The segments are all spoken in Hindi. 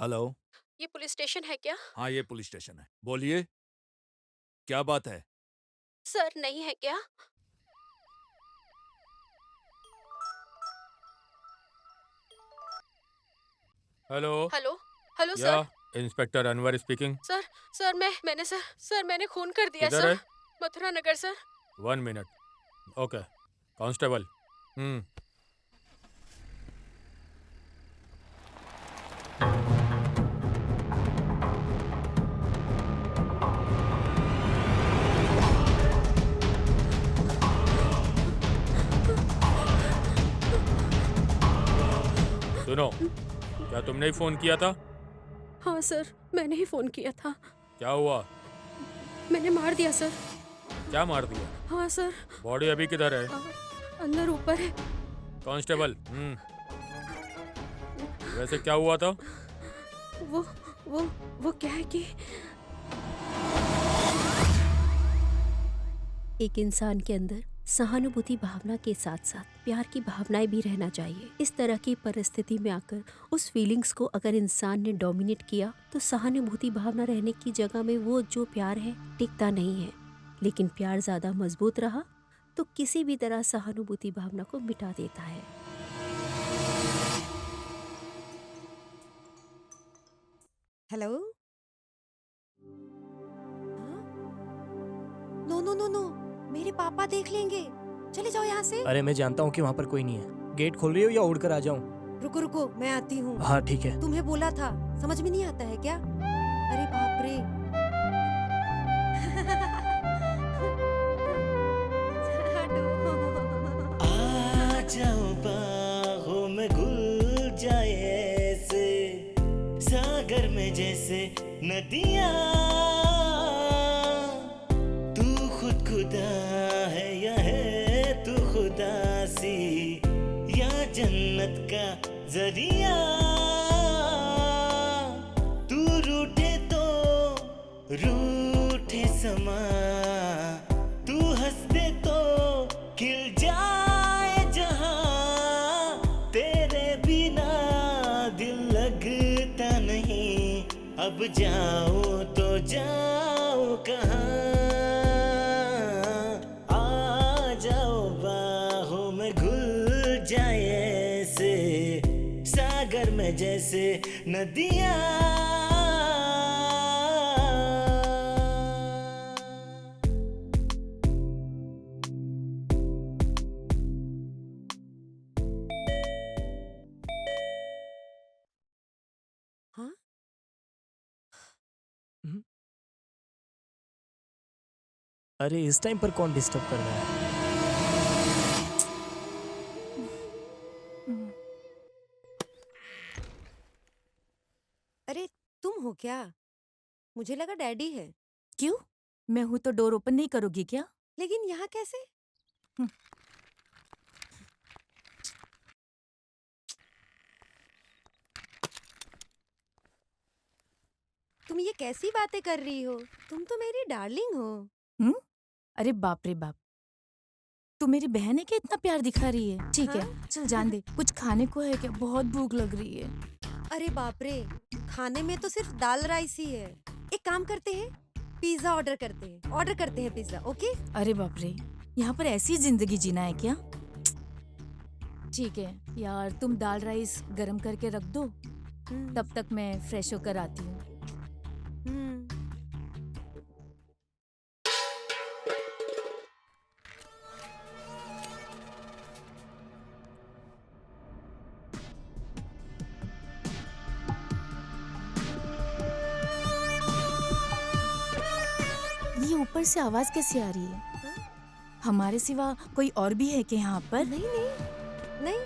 हेलो। ये पुलिस स्टेशन है क्या? हाँ, ये पुलिस स्टेशन है। बोलिए, क्या बात है? सर नहीं है क्या? हेलो। हेलो। हेलो या sir. Inspector Anwar speaking. Sir sir मैंने खून कर दिया किधर सर। है? मथुरा नगर सर। 1 मिनट। ओके। कांस्टेबल। सुनो, क्या तुमने ही फोन किया था? हाँ सर, मैंने ही फोन किया था। क्या हुआ? मैंने मार दिया सर। क्या मार दिया? हाँ सर। बॉडी अभी किधर है? आ, अंदर ऊपर है। कांस्टेबल। वैसे क्या हुआ था? वो वो वो क्या है कि एक इंसान के अंदर सहानुभूति भावना के साथ साथ प्यार की भावनाएं भी रहना चाहिए। इस तरह की परिस्थिति में आकर उस फीलिंग्स को अगर इंसान ने डोमिनेट किया तो सहानुभूति भावना रहने की जगह में वो जो प्यार है टिकता नहीं है। लेकिन प्यार ज्यादा मजबूत रहा तो किसी भी तरह सहानुभूति भावना को मिटा देता है। हेलो। हाँ? नो नो नो नो, मेरे पापा देख लेंगे। चले जाओ यहाँ से। अरे मैं जानता हूँ कि वहाँ पर कोई नहीं है। गेट खोल रही हो या उड़कर आ जाऊँ? रुको रुको, मैं आती हूँ। हाँ ठीक है। तुम्हें बोला था, समझ में नहीं आता है क्या? अरे बाप रे। हटो। आ जाओ बाहों में घुल जाए ऐसे, सागर में जैसे नदियाँ। तू खुद खुदा है या है तू खुदा सी, या जन्नत का जरिया। तू रूठे तो रूठे समा, तू हंस दे तो खिल जाए जहां। तेरे बिना दिल लगता नहीं, अब जाओ तो जाओ कहाँ। आ जाओ बाहों में घुल जाए ऐसे, सागर में जैसे नदियाँ। हाँ? हम्म। अरे इस टाइम पर कौन डिस्टर्ब कर रहा है? अरे तुम हो क्या? मुझे लगा डैडी है। क्यों? मैं हूं तो डोर ओपन नहीं करोगी क्या? लेकिन यहाँ कैसे? हम्म। तुम ये कैसी बातें कर रही हो? तुम तो मेरी डार्लिंग हो। हम्म? अरे बाप रे बाप, तू मेरी बहन है क्या इतना प्यार दिखा रही है? ठीक है, हाँ? चल जान दे। कुछ खाने को है क्या? बहुत भूख लग रही है। अरे बाप रे, खाने में तो सिर्फ दाल राइस ही है। एक काम करते हैं, पिज्जा ऑर्डर करते हैं पिज्जा। ओके? अरे बाप रे, यहाँ पर ऐसी जिंदगी जीना है क्या? ठीक है यार, तुम दाल राइस गरम करके रख दो, हम्म, तब तक मैं फ्रेश होकर आती हूँ। हम्म। ये ऊपर से आवाज कैसे आ रही है? हाँ? हमारे सिवा कोई और भी है क्या यहाँ पर? नहीं नहीं नहीं,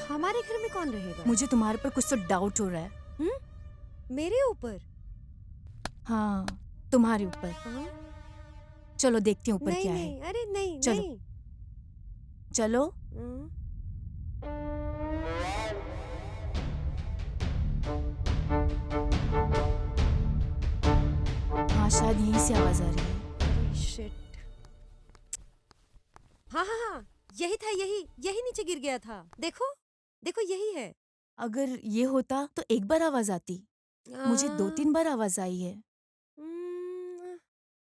हमारे घर में कौन रहेगा? मुझे तुम्हारे पर कुछ तो डाउट हो रहा है। मेरे ऊपर? हाँ, तुम्हारे ऊपर। हाँ? चलो देखती हूँ ऊपर नहीं क्या नहीं, है। अरे नहीं चलो। नहीं। चलो। हम्म, हाँ, शायद यहीं से आवाज आ रही है। अरे शिट। हाँ हाँ हाँ, यही था, यही नीचे गिर गया था। देखो देखो, यही है। अगर ये होता तो एक बार आवाज आती। मुझे 2-3 बार आवाज आई है।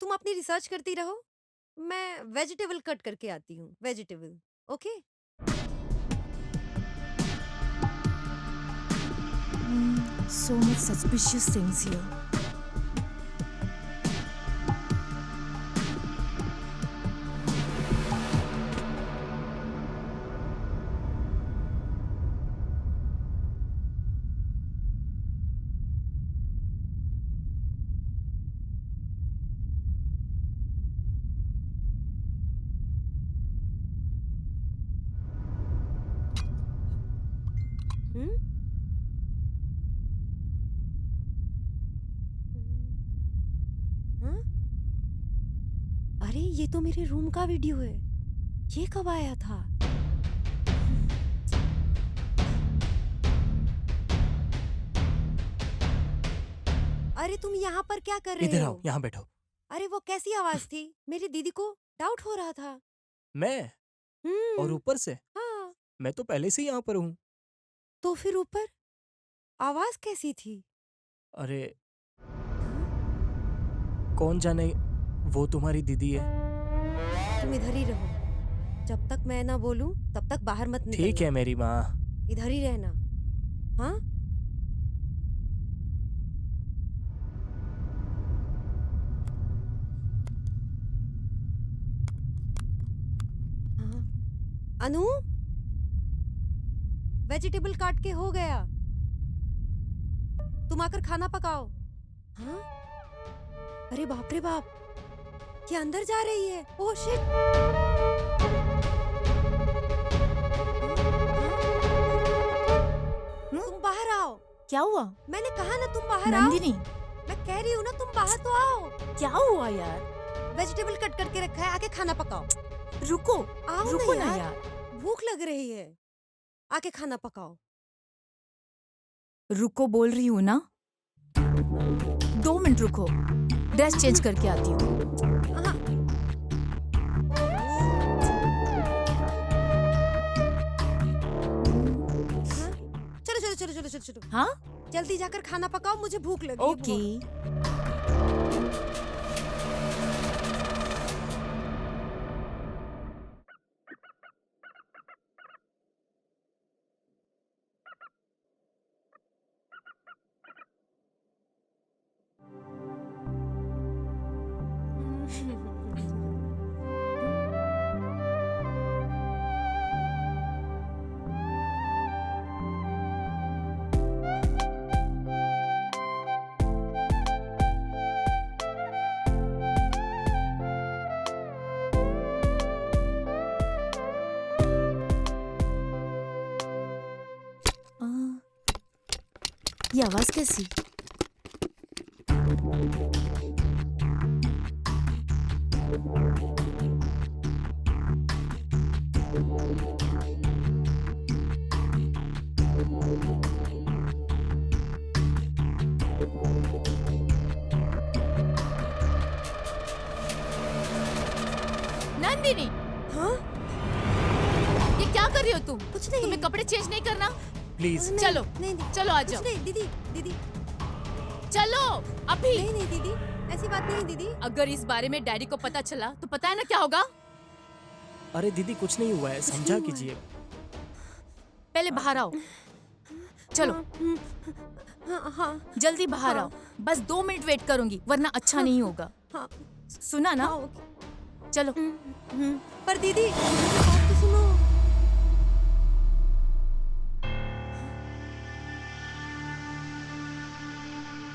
तुम अपनी रिसर्च करती रहो, मैं वेजिटेबल कट करके आती हूँ। Vegetable, okay? So much suspicious things here. हम्म? हाँ? अरे ये तो मेरे रूम का वीडियो है। ये कब आया था? अरे तुम यहाँ पर क्या कर रहे इधर हो? आओ, यहाँ बैठो। अरे वो कैसी आवाज थी? मेरी दीदी को डाउट हो रहा था। मैं और ऊपर से हाँ, मैं तो पहले से ही यहाँ पर हूँ। तो फिर ऊपर आवाज कैसी थी? अरे कौन जाने वो तुम्हारी दीदी है। तुम इधर ही रहो। जब तक मैं ना बोलूं तब तक बाहर मत निकलना। ठीक है मेरी माँ। इधर ही रहना। हाँ? हाँ। अनु, वेजिटेबल काट के हो गया। तुम आकर खाना पकाओ। हाँ? अरे बाप रे बाप, ये अंदर जा रही है। Oh shit. तुम बाहर आओ। क्या हुआ? मैंने कहा ना तुम बाहर आओ। नंदिनी, मैं कह रही हूँ ना तुम बाहर तो आओ। क्या हुआ यार? वेजिटेबल कट करके रखा है, आके खाना पकाओ। रुको, आओ रुको ना ना यार, यार। भूख लग रही है। आके खाना पकाओ। रुको बोल रही हूँ ना। 2 मिनट रुको, ड्रेस चेंज करके आती हूँ। हाँ। हाँ? चलो चलो चलो चलो चलो चलो, हाँ? जल्दी जाकर खाना पकाओ, मुझे भूख लगी है ओके। बहुत। आ, ये आवाज कैसी? नंदिनी, हाँ? ये क्या कर रही हो तुम? कुछ नहीं। तुम्हें कपड़े चेंज नहीं करना? प्लीज। नहीं, चलो, नहीं, नहीं, चलो आ कुछ जाओ। नहीं, दीदी दीदी। चलो अभी। नहीं नहीं दीदी, ऐसी बात नहीं दीदी। अगर इस बारे में डैडी को पता चला तो पता है ना क्या होगा? अरे दीदी कुछ नहीं हुआ है, समझा नहीं हुआ कीजिए। पहले बाहर आओ। चलो हाँ हाँ जल्दी बाहर हाँ। आओ। बस 2 मिनट वेट करूंगी, वरना अच्छा नहीं होगा। हाँ। सुना ना? हाँ, ओके। चलो। पर दीदी बात तो सुनो।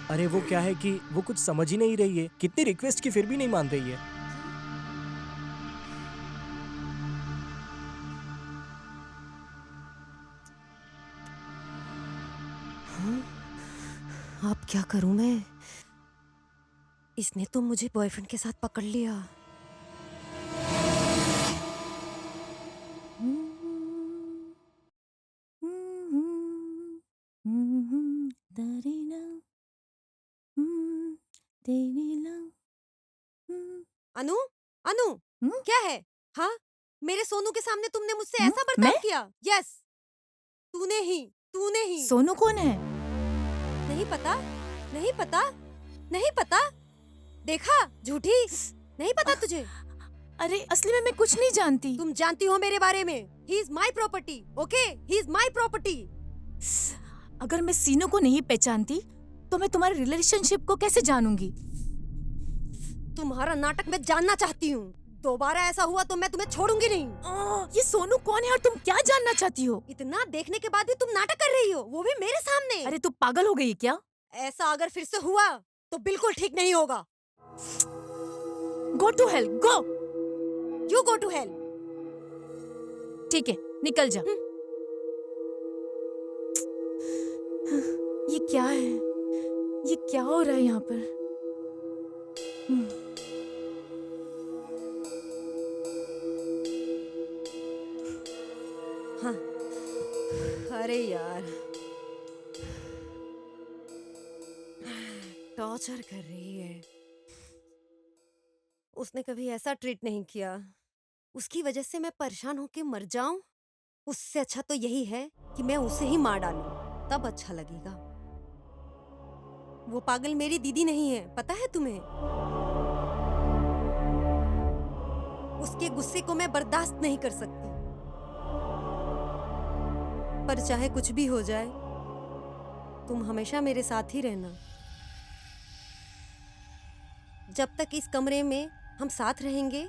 अरे वो क्या है कि वो कुछ समझ ही नहीं रही है, कितनी रिक्वेस्ट की फिर भी नहीं मान रही है। अब क्या करूं मैं? इसने तो मुझे बॉयफ्रेंड के साथ पकड़ लिया। अनु, अनु, क्या है? हाँ, मेरे सोनू के सामने तुमने मुझसे ऐसा बर्ताव मैं? किया? यस, तूने ही। सोनू कौन है? नहीं पता? नहीं पता? नहीं पता? देखा झूठी, नहीं पता तुझे? अरे असली में मैं कुछ नहीं जानती। तुम जानती हो मेरे बारे में। He is my property, okay? He is my property. अगर मैं सीनू को नहीं पहचानती तो मैं तुम्हारे रिलेशनशिप को कैसे जानूंगी? तुम्हारा नाटक मैं जानना चाहती हूँ। दोबारा ऐसा हुआ तो मैं तुम्हें छोड़ूंगी नहीं। ये सोनू कौन है और तुम क्या जानना चाहती हो? इतना देखने के बाद भी तुम नाटक कर रही हो, वो भी मेरे सामने। अरे तू पागल हो गई क्या? ऐसा अगर फिर से हुआ तो बिल्कुल ठीक नहीं होगा। Go to hell, go. You go to hell. ठीक है, निकल जा। ये क्या है? ये क्या हो रहा है यहाँ पर? हाँ। अरे यार, टॉर्चर कर रही है। उसने कभी ऐसा ट्रीट नहीं किया। उसकी वजह से मैं परेशान होके मर जाऊं? उससे अच्छा तो यही है कि मैं उसे ही मार डालूं, तब अच्छा लगेगा। वो पागल मेरी दीदी नहीं है, पता है तुम्हें? उसके गुस्से को मैं बर्दाश्त नहीं कर सकती। पर चाहे कुछ भी हो जाए, तुम हमेशा मेरे साथ ही रहना। जब तक इस कमरे में हम साथ रहेंगे,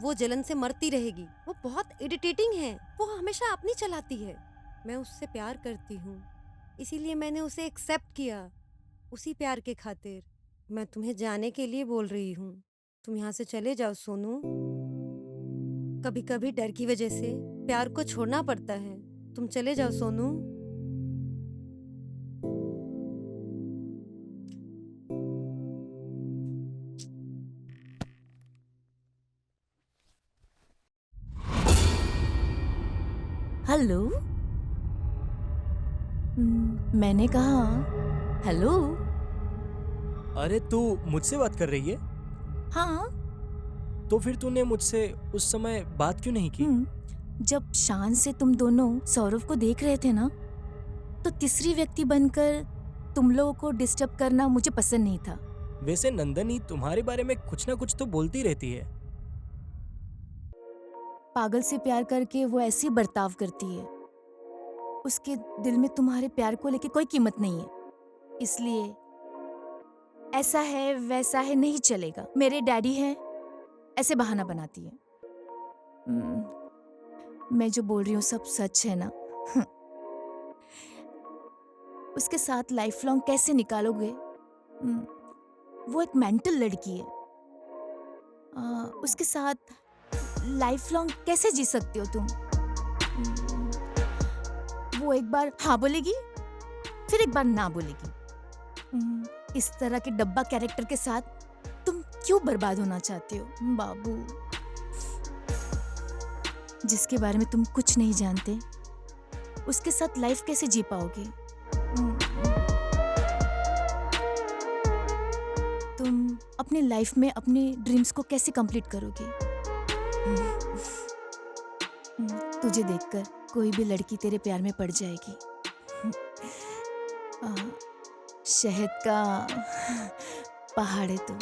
वो जलन से मरती रहेगी। वो बहुत इरिटेटिंग है, वो हमेशा अपनी चलाती है। मैं उससे प्यार करती हूँ, इसीलिए मैंने उसे एक्सेप्ट किया। उसी प्यार के खातिर मैं तुम्हें जाने के लिए बोल रही हूँ। तुम यहाँ से चले जाओ सोनू। कभी कभी डर की वजह से प्यार को छोड़ना पड़ता है। तुम चले जाओ सोनू। हेलो। मैंने कहा हेलो। अरे तू मुझसे बात कर रही है? हाँ। तो फिर तूने मुझसे उस समय बात क्यों नहीं की? जब शान से तुम दोनों सौरव को देख रहे थे ना, तो तीसरी व्यक्ति बनकर तुम लोगों को डिस्टर्ब करना मुझे पसंद नहीं था। वैसे नंदनी तुम्हारे बारे में कुछ ना कुछ तो बोलती रहती है। पागल से प्यार करके वो ऐसी बर्ताव करती है। उसके दिल में तुम्हारे प्यार को लेके कोई कीमत नहीं है, इसलिए ऐसा है वैसा है नहीं चलेगा। मेरे डैडी हैं, ऐसे बहाना बनाती है। मैं जो बोल रही हूँ सब सच है ना? उसके साथ लाइफ लॉन्ग कैसे निकालोगे? वो एक मेंटल लड़की है। उसके साथ लाइफ लॉन्ग कैसे जी सकते हो तुम? वो एक बार हाँ बोलेगी, फिर एक बार ना बोलेगी। इस तरह के डब्बा कैरेक्टर के साथ तुम क्यों बर्बाद होना चाहते हो बाबू? जिसके बारे में तुम कुछ नहीं जानते, उसके साथ लाइफ कैसे जी पाओगे? तुम अपने लाइफ में अपने ड्रीम्स को कैसे कंप्लीट करोगे? तुझे देखकर कोई भी लड़की तेरे प्यार में पड़ जाएगी। शहद का पहाड़ है तू।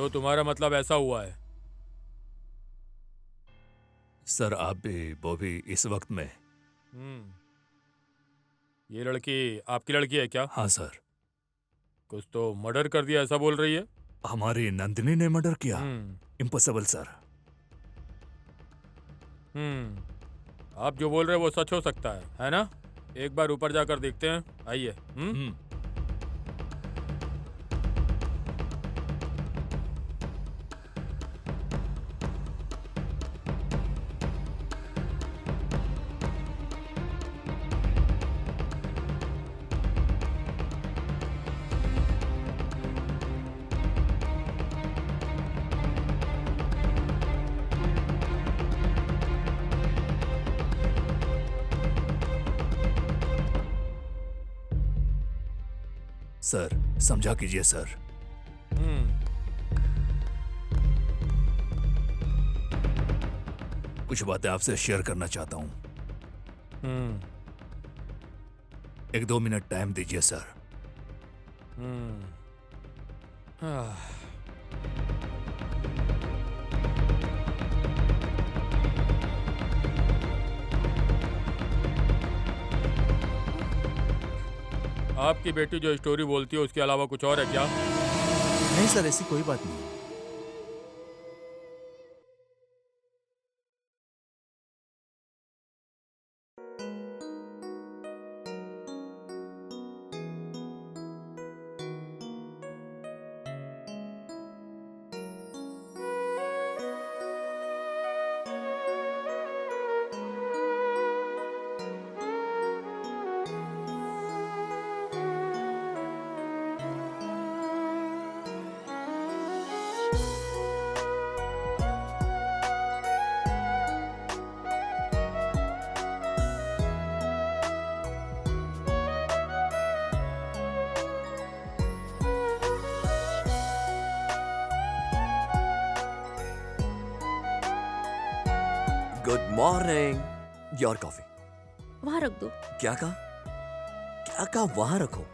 तो तुम्हारा मतलब ऐसा हुआ है? सर आप भी वो भी इस वक्त में। ये लड़की आपकी लड़की है क्या? हाँ सर, कुछ तो मर्डर कर दिया ऐसा बोल रही है। हमारी नंदिनी ने मर्डर किया। हम्म इम्पॉसिबल सर। आप जो बोल रहे हैं वो सच हो सकता है ना? एक बार ऊपर जाकर देखते हैं, आइए। सर समझा कीजिए सर। कुछ बातें आपसे शेयर करना चाहता हूँ। 1-2 मिनट टाइम दीजिए सर। आपकी बेटी जो स्टोरी बोलती है उसके अलावा कुछ और है क्या? नहीं सर, ऐसी कोई बात नहीं। Good morning. Your coffee. वहां रख दो। क्या कहा? क्या कहा? वहां रखो?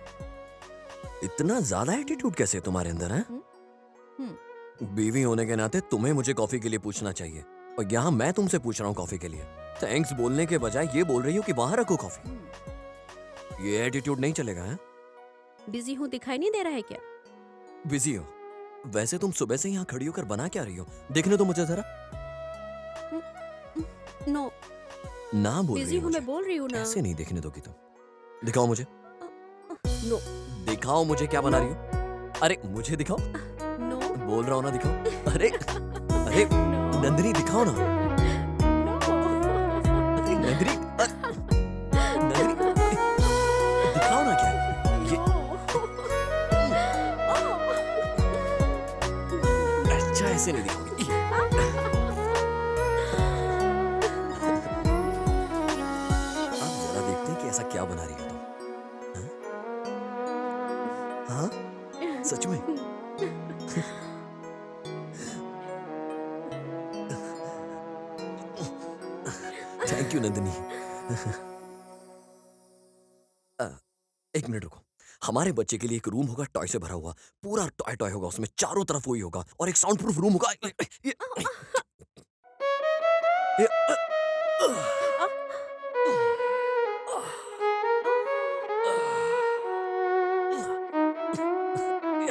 इतना ज्यादा एटीट्यूड कैसे है तुम्हारे अंदर है? बीवी होने के नाते तुम्हें मुझे कॉफी के लिए पूछना चाहिए, और यहाँ मैं तुमसे पूछ रहा हूँ कॉफी के लिए। थैंक्स बोलने के बजाय ये बोल रही हो कि वहां रखो कॉफी। ये एटीट्यूड नहीं चलेगा है? बिजी हूँ दिखाई नहीं दे रहा है क्या? बिजी हो? वैसे तुम सुबह से यहाँ खड़ी होकर बना क्या रही हो? देखने तो मुझे जरा। नो, ना बोल बिजी रही हो हूँ, मुझे। मैं बोल रही हूँ ना। कैसे नहीं देखने दोगी तुम? दिखाओ मुझे। नो दिखाओ मुझे क्या बना रही हो। अरे मुझे दिखाओ। नो बोल रहा हूँ ना, दिखाओ। अरे अरे नो नंदिनी दिखाओ ना। अरे नंदिनी, नंदिनी दिखाओ ना। क्या ये? अच्छा ऐसे नहीं दिखाओगी। आप जरा देखते हैं कि ऐसा क्या बना रही हो तुम। हाँ? हाँ? सच में? Thank you Nandini. एक मिनट रुको। हमारे बच्चे के लिए एक रूम होगा टॉय से भरा हुआ, पूरा टॉय टॉय होगा, उसमें चारों तरफ वही होगा, और एक साउंड प्रूफ रूम होगा।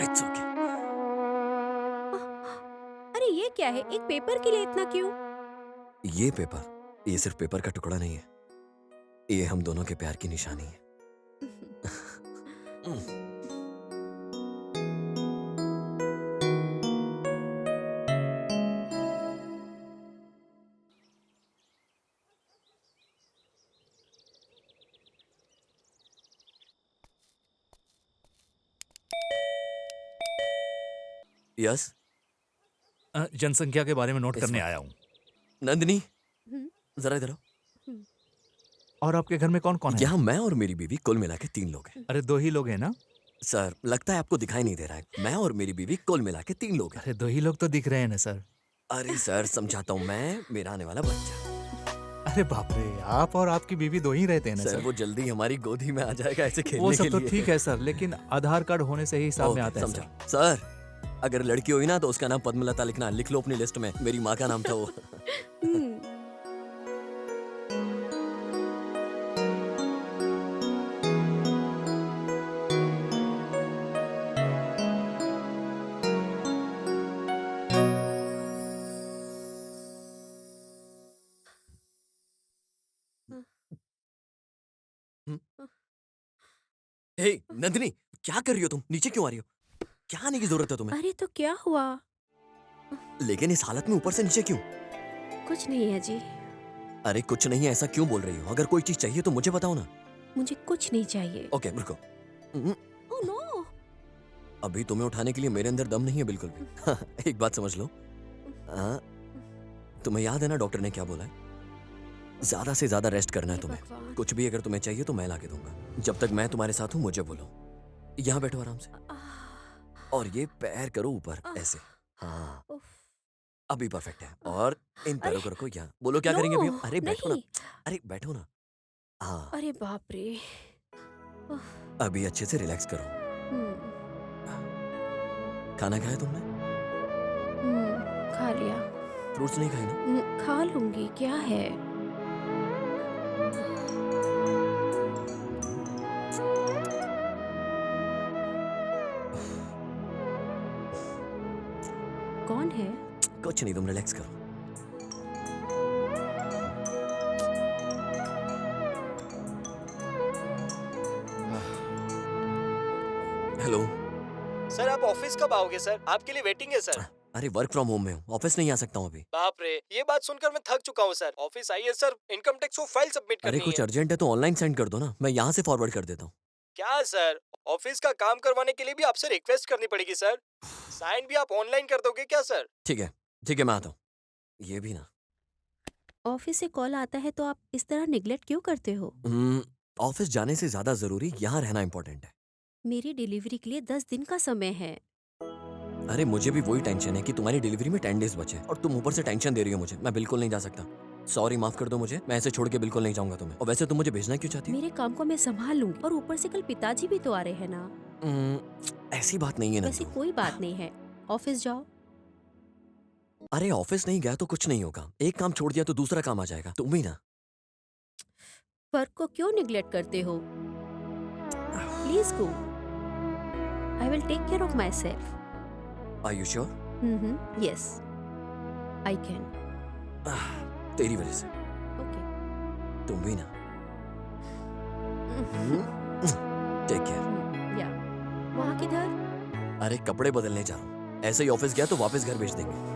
It's okay. अरे ये क्या है? एक पेपर के लिए इतना क्यों? ये पेपर, ये सिर्फ पेपर का टुकड़ा नहीं है, ये हम दोनों के प्यार की निशानी है। यस जनसंख्या के बारे में नोट करने आया हूँ। नंदिनी, हम्म। जरा इधर आओ। और आपके घर में कौन कौन है? यहाँ मैं और मेरी बीवी कुल मिला के 3 लोग हैं। अरे 2 ही लोग हैं ना? सर लगता है आपको दिखाई नहीं दे रहा है। मैं और मेरी बीवी कुल मिला के 3 लोग हैं। अरे 2 ही लोग तो दिख रहे हैं ना सर। अरे सर समझाता हूँ मैं, मेरा आने वाला बच्चा। अरे बाप रे, आप और आपकी बीवी 2 ही रहते हैं ना सर सर? वो जल्दी हमारी गोदी में आ जाएगा ऐसे खेलने वो के सब तो लिए। ठीक है सर, लेकिन आधार कार्ड होने से ही हिसाब में ओके, आता है समझा। सर। सर अगर लड़की हुई ना तो उसका नाम पद्मलता लिखना, लिख लो अपनी लिस्ट में, मेरी माँ का नाम था वो। हम्म, हे नंदिनी, क्या कर रही हो तुम? नीचे क्यों आ रही हो? क्या आने की जरूरत है तुम्हें? अरे तो क्या हुआ? लेकिन इस हालत में ऊपर से नीचे क्यों? कुछ नहीं है जी, अरे कुछ नहीं है, ऐसा क्यों बोल रही हो? अगर कोई चीज चाहिए तो मुझे बताओ ना। मुझे कुछ नहीं चाहिए। ओके रुको। Oh no. अभी तुम्हें उठाने के लिए मेरे अंदर दम नहीं है बिल्कुल भी। एक बात समझ लो, हाँ, तुम्हें याद है ना डॉक्टर ने क्या बोला है? ज्यादा से ज्यादा रेस्ट करना है हे तुम्हें। भगवान। कुछ भी अगर तुम्हें चाहिए तो मैं ला के दूंगा। जब तक मैं तुम्हारे साथ हूँ मुझे बोलो। यहाँ बैठो आराम से, और ये पैर करो ऊपर ऐसे। हाँ, उफ, अभी परफेक्ट है। और इन पैरों को अरे, रखो यहाँ। बोलो क्या करेंगे अभी हम? नो, अरे बैठो ना, नहीं। अरे बैठो ना। हाँ, अरे बाप रे। अभी अच्छे से रिलैक्स करो। हम्म, खाना खाया तुमने? खा लिया। फ्रूट्स नहीं खाए ना? खा लूंगी, क्या है? कौन है? कुछ नहीं, तुम रिलैक्स करो। हेलो। सर आप ऑफिस कब आओगे सर? आपके लिए वेटिंग है सर। अरे वर्क फ्रॉम होम में हूँ, ऑफिस नहीं आ सकता हूँ अभी। बाप रे, ये बात सुनकर मैं थक चुका हूँ सर। ऑफिस आइए सर, इनकम टैक्स को फाइल सबमिट अरे करनी कुछ है। अर्जेंट है तो ऑनलाइन सेंड कर दो ना, मैं यहाँ से फॉरवर्ड कर देता हूँ। क्या सर, ऑफिस का काम करवाने के लिए भी आपसे रिक्वेस्ट करनी पड़ेगी सर। साइन भी आप ऑनलाइन कर दोगे क्या सर? ठीक है ठीक है, मैं आता हूँ। ये भी ना, ऑफिस से कॉल आता है तो आप इस तरह निगलेक्ट क्यों करते हो? ऑफिस जाने से ज्यादा जरूरी यहाँ रहना इम्पोर्टेंट है। मेरी डिलीवरी के लिए 10 दिन का समय है। अरे मुझे भी वही टेंशन है कि तुम्हारी डिलीवरी में 10 डेज बचे और तुम ऊपर से टेंशन दे रही हो मुझे। मैं बिल्कुल नहीं जा सकता, सॉरी, माफ कर दो मुझे। मैं ऐसे छोड़ के बिल्कुल नहीं जाऊंगा तुम्हें। और वैसे तुम मुझे भेजना क्यों चाहती हो? मेरे काम को मैं संभाल लूंगी, और ऊपर से कल पिताजी भी तो आ रहे हैं ना। ऐसी बात नहीं है ना। वैसे कोई बात नहीं है, ऑफिस जाओ। अरे ऑफिस नहीं गया तो कुछ नहीं होगा, एक काम छोड़ दिया तो दूसरा काम आ जाएगा। तुम भी ना। वर्क को क्यों निगलेक्ट करते हो? Please go, I will take care of myself. Are you sure? Yes, I can. तेरी वजह से। ओके। तुम भी ना। Take care. या वहाँ किधर? अरे कपड़े बदलने जा रहा हूँ, ऐसे ही ऑफिस गया तो वापस घर भेज देंगे।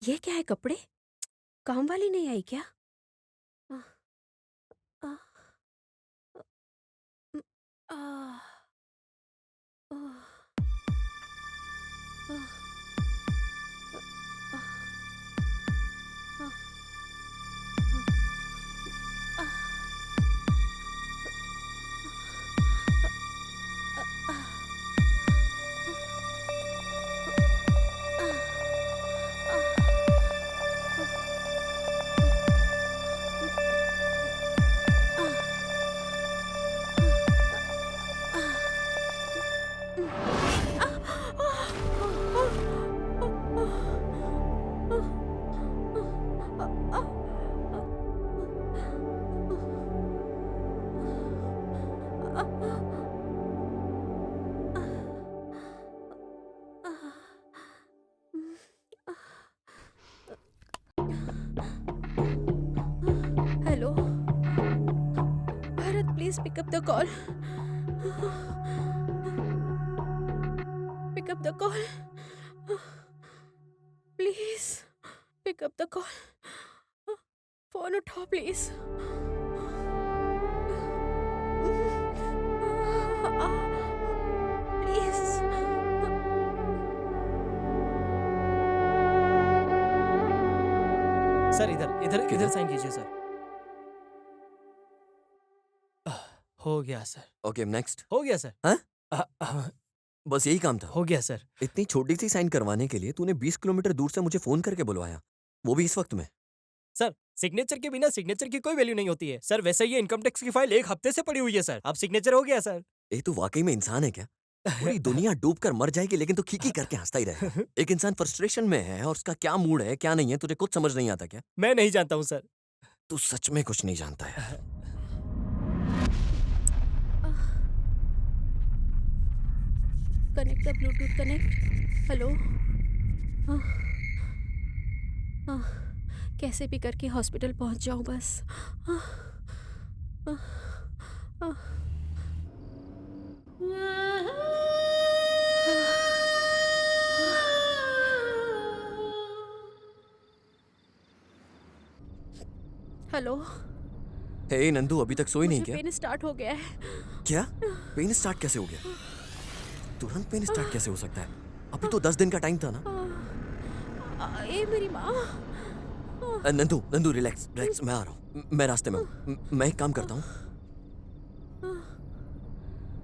ये क्या है? कपड़े? काम वाली नहीं आई क्या? आ, आ, आ, आ, आ, hello Bharat, please pick up the call. Pick up the call, please pick up the call. Phone उठाओ प्लीज। प्लीज। सर इधर इधर किधर? इधर साइन कीजिए सर। हो गया सर, ओके नेक्स्ट। हो गया सर। हाँ? बस यही काम था? हो गया सर। इतनी छोटी सी साइन करवाने के लिए तूने 20 किलोमीटर दूर से मुझे फोन करके बुलवाया, वो भी इस वक्त में। सर सिग्नेचर के बिना सिग्नेचर की कोई वैल्यू नहीं होती है सर। वैसे ये इनकम टैक्स की फाइल 1 हफ्ते से पड़ी हुई है सर। अब सिग्नेचर हो गया सर। ए तू वाकई में इंसान है क्या? पूरी दुनिया डूब कर मर जाएगी लेकिन तू खीखी करके हंसता ही रहेगा। एक इंसान फ्रस्ट्रेशन में है और उसका क्या मूड है क्या नहीं है तुझे कुछ समझ नहीं आता क्या? मैं नहीं जानता हूँ सर। तू सच में कुछ नहीं जानता है। Connect the Bluetooth connect. Hello. कैसे भी करके हॉस्पिटल पहुंच जाऊं बस। हेलो। हे नंदू अभी तक सोई नहीं मुझे क्या? पेन स्टार्ट हो गया है। क्या? पेन स्टार्ट कैसे हो गया? तुरंत पेन स्टार्ट कैसे हो सकता है? अभी तो 10 दिन का टाइम था ना। ए मेरी माँ। नंदू नंदू रिलैक्स रिलैक्स, मैं आ रहा हूँ, मैं रास्ते में हूँ। मैं एक काम करता हूँ।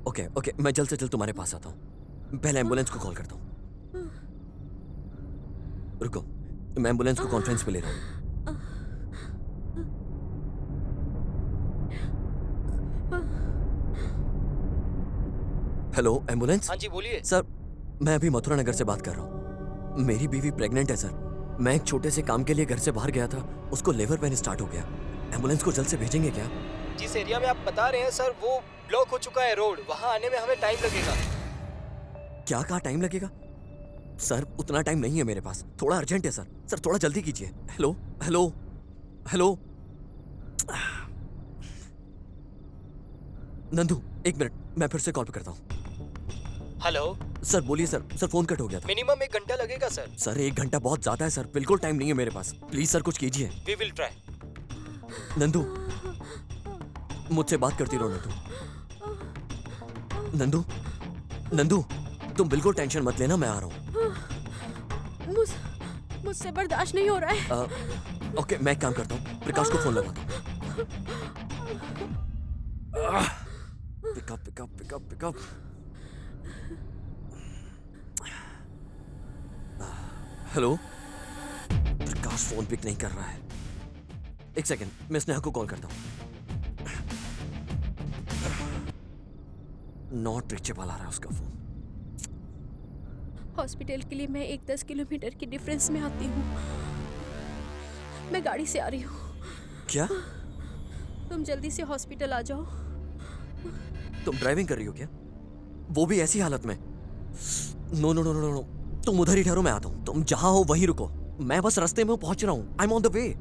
ओके ओके, मैं जल्द से जल्द तुम्हारे पास आता हूँ। पहले एम्बुलेंस को कॉल करता हूँ। रुको, मैं एम्बुलेंस को कॉन्फ्रेंस पे ले रहा हूँ। Hello ambulance. हाँ जी बोलिए। सर मैं अभी मथुरा नगर से बात कर रहा हूँ। मेरी बीवी प्रेग्नेंट है सर। मैं एक छोटे से काम के लिए घर से बाहर गया था, उसको लेबर पेन स्टार्ट हो गया। एम्बुलेंस को जल्द से भेजेंगे क्या? जिस एरिया में आप बता रहे हैं सर वो ब्लॉक हो चुका है रोड, वहाँ आने में हमें टाइम लगेगा। क्या कहा टाइम लगेगा? सर उतना टाइम नहीं है मेरे पास, थोड़ा अर्जेंट है सर। सर थोड़ा जल्दी कीजिए। हेलो हेलो हेलो नंदू एक मिनट, मैं फिर से कॉल करता हूँ। हेलो सर बोलिए सर। सर फोन कट हो गया था। मिनिमम 1 घंटा लगेगा सर। सर 1 घंटा बहुत ज्यादा है सर, बिल्कुल टाइम नहीं है मेरे पास। प्लीज सर कुछ कीजिए। We will try. नंदू मुझसे बात करती रहो नंदू। नंदू नंदू तुम बिल्कुल टेंशन मत लेना, मैं आ रहा हूँ। मुझसे बर्दाश्त नहीं हो रहा है। ओके मैं एक काम करता हूँ, प्रकाश को फोन लगाता हूँ। Pick up pick up pick up pick up. Hello, Prakash phone pick नहीं कर रहा है। एक सेकंड, मैं स्नेहा को कॉल करता हूँ। नॉट रीचेबल आ रहा है उसका फोन। हॉस्पिटल के लिए मैं 10 किलोमीटर की डिफरेंस में आती हूँ। मैं गाड़ी से आ रही हूँ। क्या? तुम जल्दी से हॉस्पिटल आ जाओ। तुम ड्राइविंग कर रही हो क्या? वो भी ऐसी हालत में? No no no no no, तुम उधर ही ठहरो, मैं आता हूँ। तुम जहां हो वहीं रुको, मैं बस रास्ते में पहुंच रहा हूँ। I am on the way.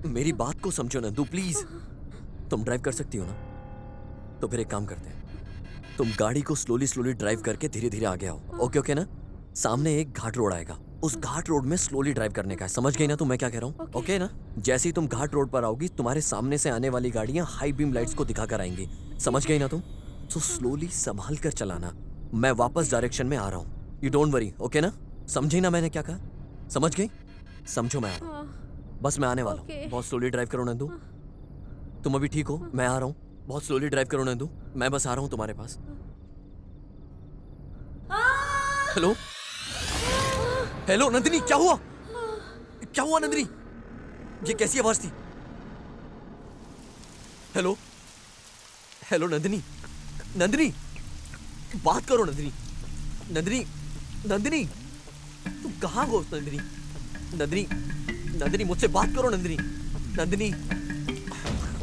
मेरी बात को समझो नंदू प्लीज। तुम ड्राइव कर सकती हो ना? तो फिर एक काम करते हैं, तुम गाड़ी को स्लोली स्लोली ड्राइव करके धीरे धीरे आगे आओ। ओके ओके ना? सामने एक घाट रोड आएगा, उस घाट रोड में स्लोली ड्राइव करने का है। समझ गई ना तुम मैं क्या कह रहा हूँ? ओके ना? जैसे ही तुम घाट रोड पर आओगी, तुम्हारे सामने से आने वाली गाड़ियां हाई बीम लाइट्स को दिखाकर आएंगी। समझ गई ना तुम? तो स्लोली संभाल कर चलाना। मैं वापस डायरेक्शन में आ रहा हूँ। यू डोंट वरी, ओके ना? समझी ना मैंने क्या कहा? समझ गई? समझो मैं आ रहा हूँ। बस मैं आने वाला हूँ। ओके। बहुत स्लोली ड्राइव करो नंदू। तुम अभी ठीक हो? मैं आ रहा हूँ। बहुत स्लोली ड्राइव करो नंदू, मैं बस आ रहा हूँ तुम्हारे पास। हेलो हेलो नंदिनी, क्या हुआ? क्या हुआ नंदिनी? ये कैसी आवाज थी? हेलो हेलो नंदिनी, नंदिनी बात करो नंदिनी। नंदिनी नंदिनी तुम कहाँ हो नंदिनी? नंदिनी नंदिनी मुझसे बात करो नंदिनी। नंदिनी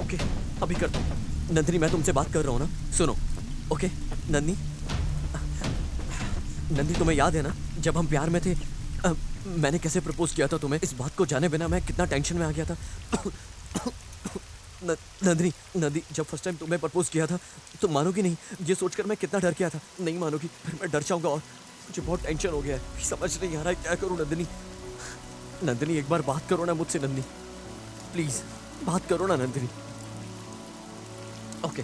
ओके अभी करता हूँ। नंदिनी मैं तुमसे बात कर रहा हूँ ना, सुनो। ओके नंदिनी, नंदी तुम्हें याद है ना जब हम प्यार में थे, मैंने कैसे प्रपोज किया था तुम्हें? इस बात को जाने बिना मैं कितना टेंशन में आ गया था। नंदिनी नंदी, जब फर्स्ट टाइम तुम्हें प्रपोज किया था तुम मानोगी नहीं, ये सोचकर मैं कितना डर गया था। नहीं मानोगी, फिर मैं डर जाऊंगा और मुझे बहुत टेंशन हो गया है। समझ नहीं आ रहा है क्या करूं नंदिनी। नंदिनी एक बार बात करो ना मुझसे नंदिनी, प्लीज बात करो ना नंदिनी। ओके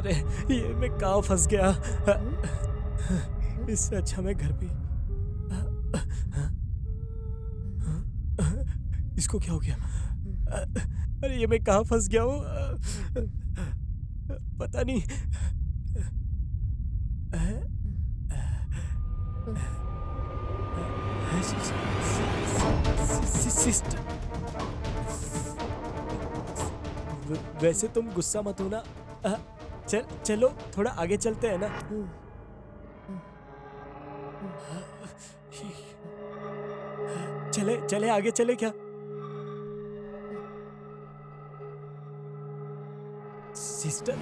अरे ये मैं कहाँ फंस गया। इससे अच्छा मैं घर पे। इसको क्या हो गया? अरे ये मैं कहाँ फंस गया हूँ? पता नहीं। सिस्टर, वैसे तुम गुस्सा मत होना। चलो थोड़ा आगे चलते हैं ना। चले आगे चले क्या? सिस्टर,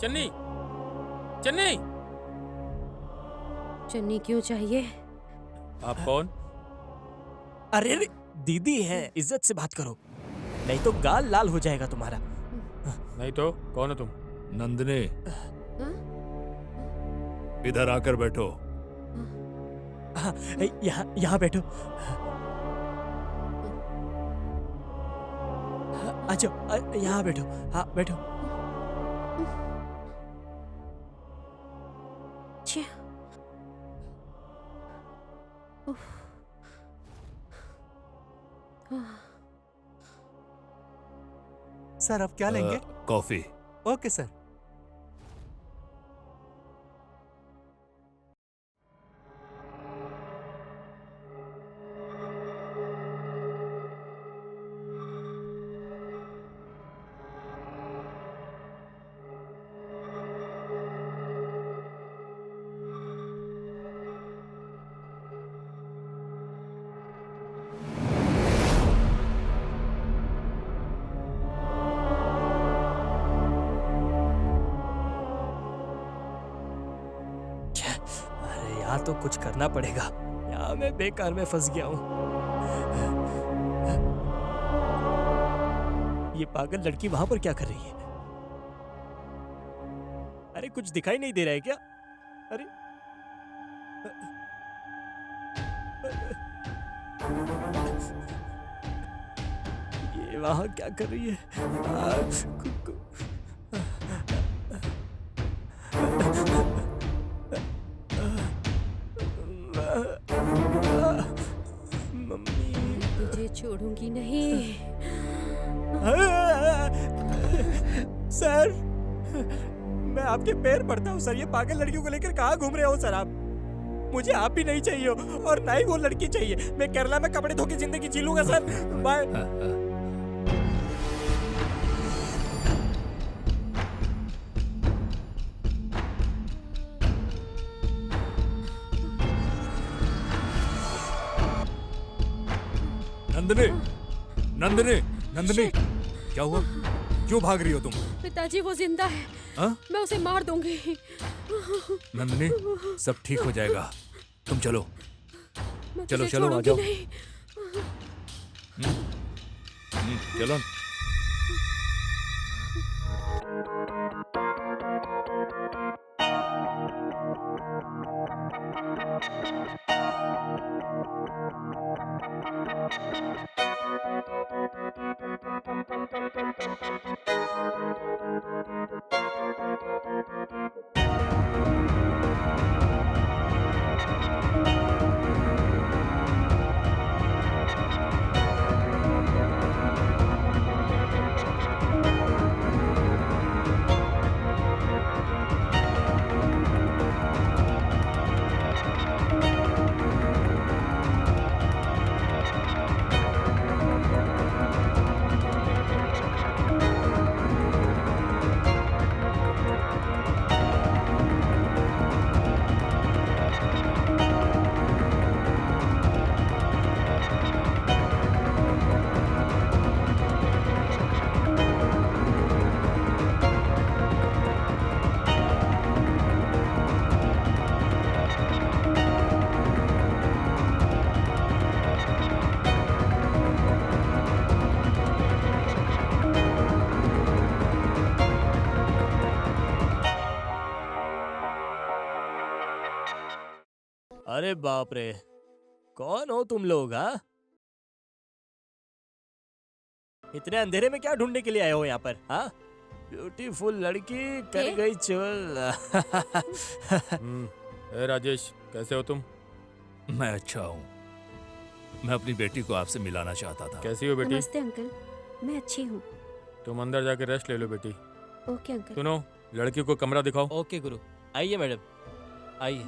चन्नी, चन्नी, चन्नी क्यों चाहिए? आप कौन? अरे दीदी है, इज्जत से बात करो, नहीं तो गाल लाल हो जाएगा तुम्हारा। नहीं तो कौन हो तुम? नंदिनी, इधर आकर बैठो। यहाँ बैठो। अच्छा यहाँ बैठो। हाँ बैठो। सर अब क्या लेंगे? कॉफी। Okay sir. तो कुछ करना पड़ेगा, यहाँ मैं बेकार में फंस गया हूँ। ये पागल लड़की वहां पर क्या कर रही है? अरे कुछ दिखाई नहीं दे रहा है क्या? अरे ये वहां क्या कर रही है? छोड़ूंगी नहीं। सर, मैं आपके पैर पड़ता हूँ सर, ये पागल लड़कियों को लेकर कहाँ घूम रहे हो सर आप? मुझे आप भी नहीं चाहिए और ना ही वो लड़की चाहिए। मैं केरला में कपड़े धो के जिंदगी जी लूंगा सर। बाय। नंदिनी, नंदिनी, नंदिनी, क्या हुआ? क्यों भाग रही हो तुम? पिताजी वो जिंदा है। मैं उसे मार दूंगी। नंदिनी, सब ठीक हो जाएगा, तुम चलो। चलो चलो आ जाओ। चलो। अरे बाप रे, कौन हो तुम लोग? हाँ, इतने अंधेरे में क्या ढूंढने के लिए आए हो यहाँ पर? हाँ, ब्यूटीफुल लड़की कर ए? गई चोल। ए राजेश, कैसे हो तुम? मैं अच्छा हूँ। मैं अपनी बेटी को आपसे मिलाना चाहता था। कैसी हो बेटी? नमस्ते अंकल, मैं अच्छी हूँ। तुम अंदर जाके रेस्ट ले लो बेटी। Okay uncle. सुनो, लड़की को कमरा दिखाओ। ओके गुरु, आइए मैडम, आइए।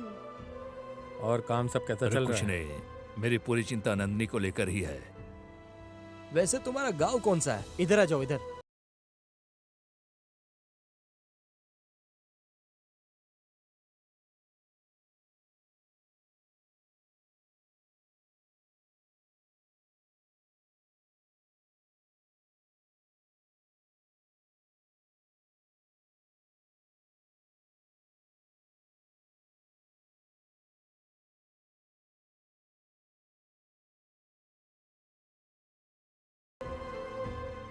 और काम सब कैसा अरे चल कुछ रहा है? नहीं, मेरी पूरी चिंता नंदिनी को लेकर ही है। वैसे तुम्हारा गांव कौन सा है? इधर आ जाओ, इधर।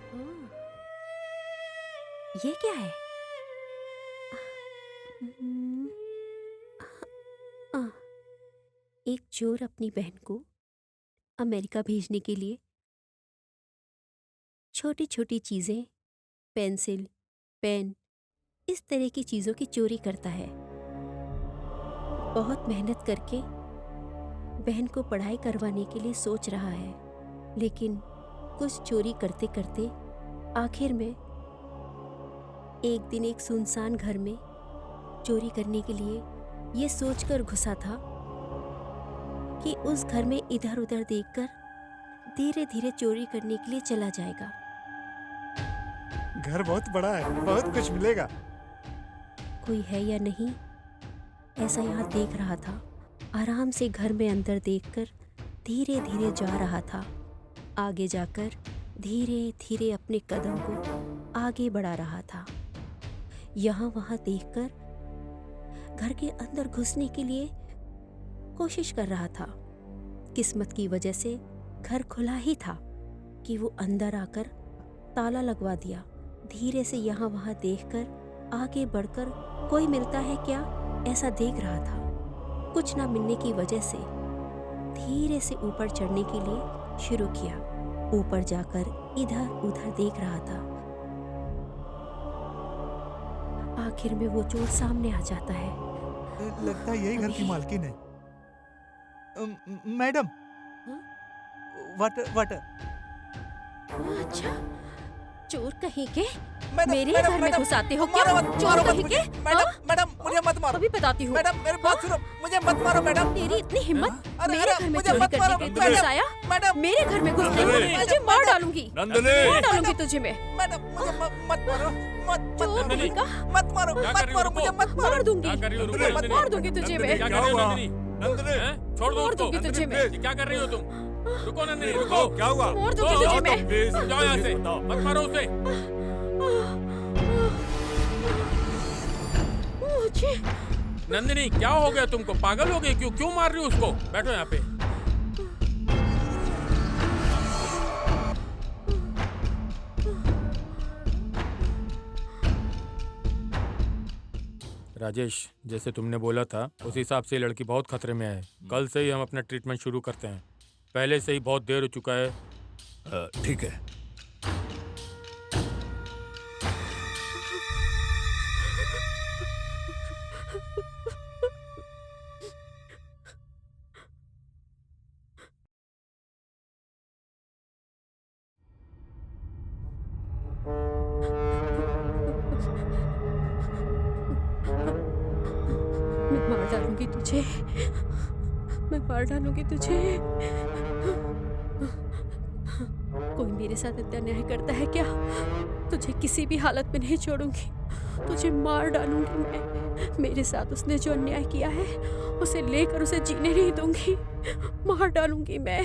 हाँ, ये क्या है? हम्म, आ, एक चोर अपनी बहन को अमेरिका भेजने के लिए छोटी छोटी चीजें, पेंसिल, पेन, इस तरह की चीजों की चोरी करता है। बहुत मेहनत करके बहन को पढ़ाई करवाने के लिए सोच रहा है, लेकिन कुछ चोरी करते करते आखिर में एक दिन एक सुनसान घर में चोरी करने के लिए ये सोचकर घुसा था कि उस घर में इधर उधर देखकर धीरे धीरे चोरी करने के लिए चला जाएगा। घर बहुत बड़ा है, बहुत कुछ मिलेगा। कोई है या नहीं, ऐसा यहाँ देख रहा था। आराम से घर में अंदर देखकर धीरे धीरे जा रहा था। आगे जाकर धीरे धीरे अपने कदम को आगे बढ़ा रहा था। यहाँ वहाँ देखकर घर के अंदर घुसने के लिए कोशिश कर रहा था। किस्मत की वजह से घर खुला ही था कि वो अंदर आकर ताला लगवा दिया। धीरे से यहाँ वहाँ देखकर आगे बढ़कर कोई मिलता है क्या, ऐसा देख रहा था। कुछ ना मिलने की वजह से धीरे से ऊपर चढ़ने के लिए शुरू किया। ऊपर जाकर इधर उधर देख रहा था। आखिर में वो चोर सामने आ जाता है। लगता है यही घर की मालकिन है। मैडम, हाँ? Water water. अच्छा, चोर कहीं के मैडम, मेरे मैडम, घर में मैडम, घुसाते हो मारो क्या? मत, चोर मारो मत कहीं मुझे। के? मैडम, हाँ? मैडम, मुझे मत मारो। अभी बताती हूँ। मैडम, मेरी बात सुनो, मुझे मत मारो मैडम। तेरी इतनी हिम्मत अरे, मेरे अरे, घर में मुझे चोरी मत करने मारो, के मैडम, लिए घुसाया? मैडम, मेरे घर में घुसते हो, नंदिनी! तुझे मार डालूंगी। नंदिनी! मार डालूंगी तुझे मैं। मैडम, मुझे मत मारो, मत चोर नंदिनी! कहीं का? मत मारो, क्या मत कर रही हो? मारो, मुझे रुको। मत मारो। मार दूंगी। क्या कर रही हो? रुको, नंदिनी, नंदिनी। मार दूंगी तुझे मैं। क्या कर रही हो नंदिनी? नंदिनी! हैं? छोड़ दो मार उसको। दूंगी तुझे मैं। ये क्या कर रही हो तुम? रुको नंदिनी, रुको। क्या हुआ? मार दूंगी तुझे मैं। जाओ यहाँ से, मत मारो उसे। मुझे नंदिनी, क्या हो गया तुमको? पागल हो गई? क्यों मार रही हो उसको? बैठो यहाँ पे। राजेश, जैसे तुमने बोला था उस हिसाब से लड़की बहुत खतरे में है। कल से ही हम अपना ट्रीटमेंट शुरू करते हैं। पहले से ही बहुत देर हो चुका है। ठीक है। मैं मार डालूंगी तुझे। मैं मार डालूंगी तुझे। कोई मेरे साथ इतना न्याय करता है क्या? तुझे किसी भी हालत में नहीं छोड़ूंगी। तुझे मार डालूंगी मैं। मेरे साथ उसने जो अन्याय किया है उसे लेकर उसे जीने नहीं दूंगी। मार डालूंगी मैं।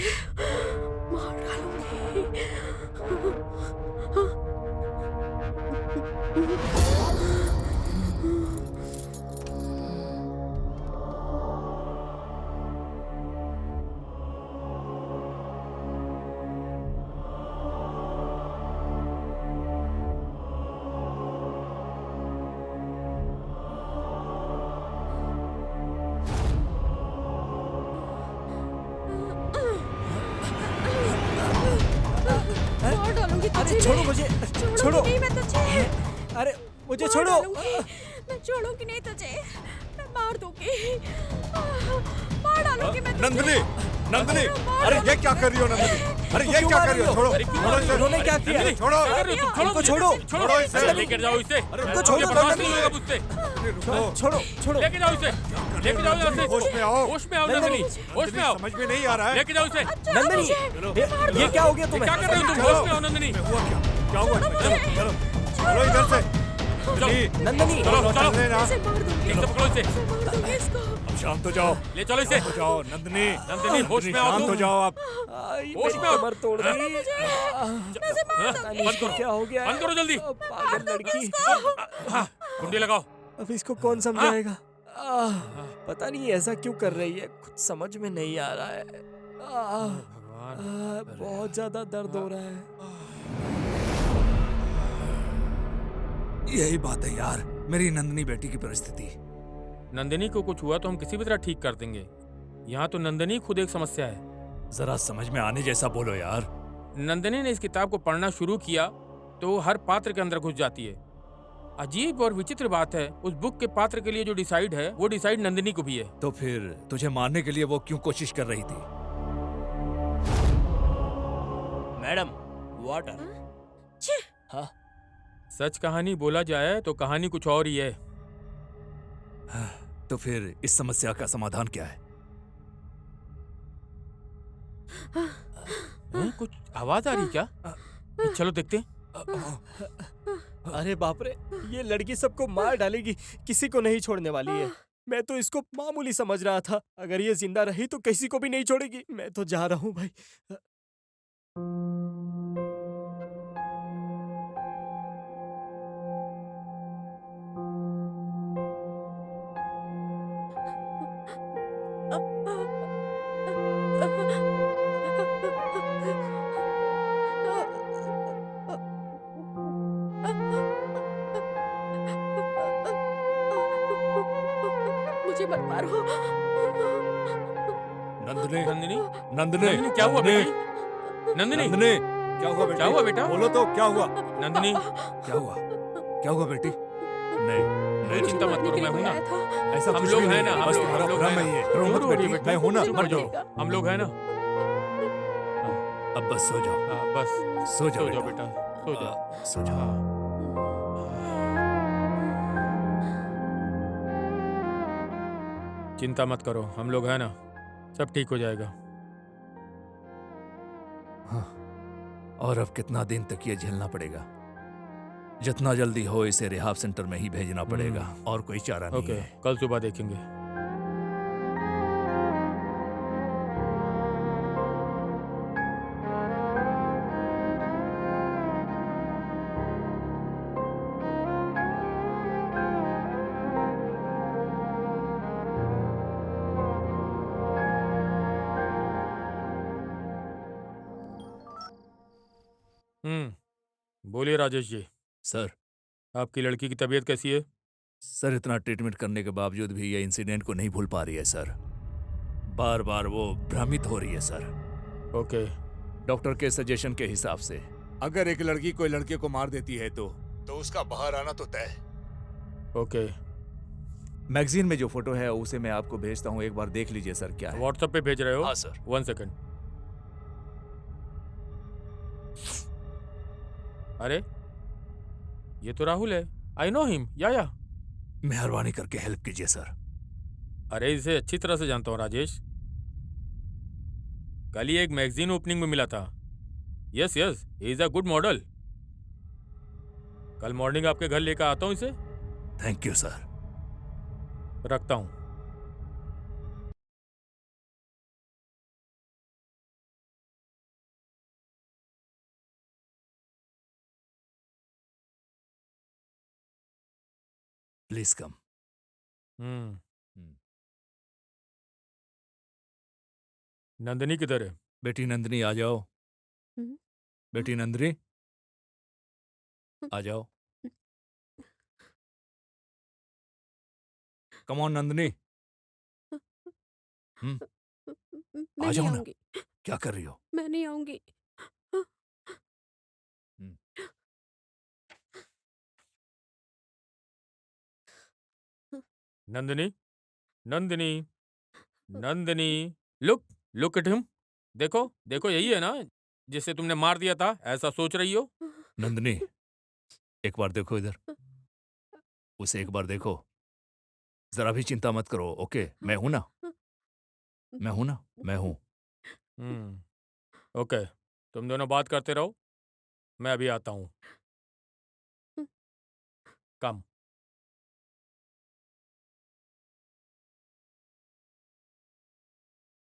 मार डालूंगी। छोड़ो। नहीं मैं तुझे। अरे मुझे मार छोड़ो। डालूंगी। मैं छोड़ूंगी नहीं तुझे। मैं मार दूंगी। मार डालूंगी मैं तुझे। नंदिनी, नंदिनी, मार अरे ये डालूंगी क्या मैं कर रही हो तुझे। नंदिनी? अरे तुम ये क्यों क्या मार कर रही रही हो? हो? छोड़ो, अरे क्यों छोड़ो इसे। उन्होंने क्या किया? नंदिनी, छोड़ो। क्या कर रहे हो तुम? छोड़ो इनको मुझे। छोड़ो। छोड़ो इसे। लेके जाओ इसे। इनको छोड़ो, मुझे बर्दाश्त नंदिनी। नहीं होगा मुझसे। अरे रुको। छोड़ो छोड़ो। लेके जाओ इसे। लेके जाओ यहाँ से। होश में आओ। होश में आओ नंदिनी। होश में आओ। समझ में नहीं आ रहा है। लेके जाओ इसे। नंदिनी, ये क्या हो गया ये तुम्हें? क्या कर रहे हो तुम? चलो। होश में आओ नंदिनी। हुआ क्या? क्या हुआ? चलो, चलो, चलो इधर से। नंदिनी, नंदिनी, चलो चलो चलने ना। इसे मार दूंगी। ठीक से पकड़ो इसे। मार दूंगी इसको। अब शांत हो जाओ। ले चलो इसे। हो जाओ नंदिनी। नंदिनी, होश में आओ शांत तुम। हो जाओ आप। होश में आओ। कमर तोड़ दी। हाँ? पता नहीं बंद इसको करो। क्या हो गया है। बंद करो जल्दी। पागल लड़की। हाँ, कुंडी लगाओ। अब इसको कौन समझाएगा? पता नहीं ऐसा क्यों कर रही है, कुछ समझ में नहीं आ रहा है। बहुत ज्यादा दर्द हो रहा है। यही बात है यार, मेरी नंदनी बेटी की परिस्थिति। नंदिनी को कुछ हुआ तो हम किसी भी तरह ठीक कर देंगे। यहाँ तो नंदिनी खुद एक समस्या है। जरा समझ में आने जैसा बोलो यार। नंदिनी ने इस किताब को पढ़ना शुरू किया तो वो हर पात्र के अंदर घुस जाती है। अजीब और विचित्र बात है, उस बुक के पात्र के लिए जो डिसाइड है वो डिसाइड नंदिनी को भी है। तो फिर तुझे मारने के लिए वो क्यों कोशिश कर रही थी? Madam, water. सच कहानी बोला जाए तो कहानी कुछ और ही है। तो फिर इस समस्या का समाधान क्या है? कुछ आवाज आ रही क्या? चलो देखते हैं। अरे बाप रे, ये लड़की सबको मार डालेगी, किसी को नहीं छोड़ने वाली है। मैं तो इसको मामूली समझ रहा था, अगर ये जिंदा रही तो किसी को भी नहीं छोड़ेगी। मैं तो जा रहा हूँ भाई। मुझे मत मारो। नंदनी, नंदिनी, नंदनी, नंदिनी क्या हुआ बेटी? नंदिनी, नंदनी, क्या हुआ बेटी? क्या हुआ बेटा? बोलो तो क्या हुआ? नंदिनी, क्या हुआ? क्या हुआ बेटी? नहीं, नहीं चिंता मत करो, मैं हूं ना। ऐसा हम कुछ लोग भी हैं नहीं। ना, हम बस लोग तुम्हारा भ्रम हैं है ना। ये। रो क्यों मत रो रही है बेटी, बेटा? मैं हूं ना। चुप मर हो जाओ। जाओ, हम लोग हैं ना। अब बस सो जाओ। हाँ, बस सो जाओ सो जाओ बेटा। बेटा, सो जाओ। सो जाओ। चिंता मत करो, हम लोग हैं ना, सब ठीक हो जाएगा। हाँ, और अब कितना दिन तक ये झेलना पड़ेगा? जितना जल्दी हो इसे रिहाब सेंटर में ही भेजना पड़ेगा, और कोई चारा नहीं ओके, है। कल सुबह देखेंगे। बोलिए राजेश जी, सर, आपकी लड़की की तबीयत कैसी है? सर इतना ट्रीटमेंट करने के बावजूद भी ये इंसिडेंट को नहीं भूल पा रही है सर। बार बार वो भ्रमित हो रही है सर। ओके, डॉक्टर के सजेशन के हिसाब से। अगर एक लड़की कोई लड़के को मार देती है तो उसका बाहर आना तो तय। ओके, मैगजीन में जो फोटो है उसे मैं आपको भेजता हूँ, एक बार देख लीजिए सर क्या है। व्हाट्सएप पे भेज रहे हो? हाँ सर। 1 सेकंड। अरे ये तो राहुल है, आई नो हिम। या मेहरबानी करके हेल्प कीजिए सर। अरे इसे अच्छी तरह से जानता हूँ राजेश, कल ही एक मैगजीन ओपनिंग में मिला था। Yes yes, he is a good model. कल मॉर्निंग आपके घर लेकर आता हूँ इसे। Thank you sir. रखता हूँ। Please come. नंदिनी किधर है? बेटी नंदिनी आ जाओ। हम्म। बेटी नंदिनी आ जाओ। Come on Nandini. मैं आ नहीं जाओ ना। आऊंगी। क्या कर रही हो? मैं नहीं आऊंगी। Nandini, Nandini, Nandini, look at him. देखो देखो, यही है ना जिसे तुमने मार दिया था, ऐसा सोच रही हो? नंदिनी, एक बार देखो इधर। उसे एक बार देखो। जरा भी चिंता मत करो, ओके? मैं हूं ना, मैं हूं ना, मैं हूं। ओके, तुम दोनों बात करते रहो, मैं अभी आता हूँ। Come.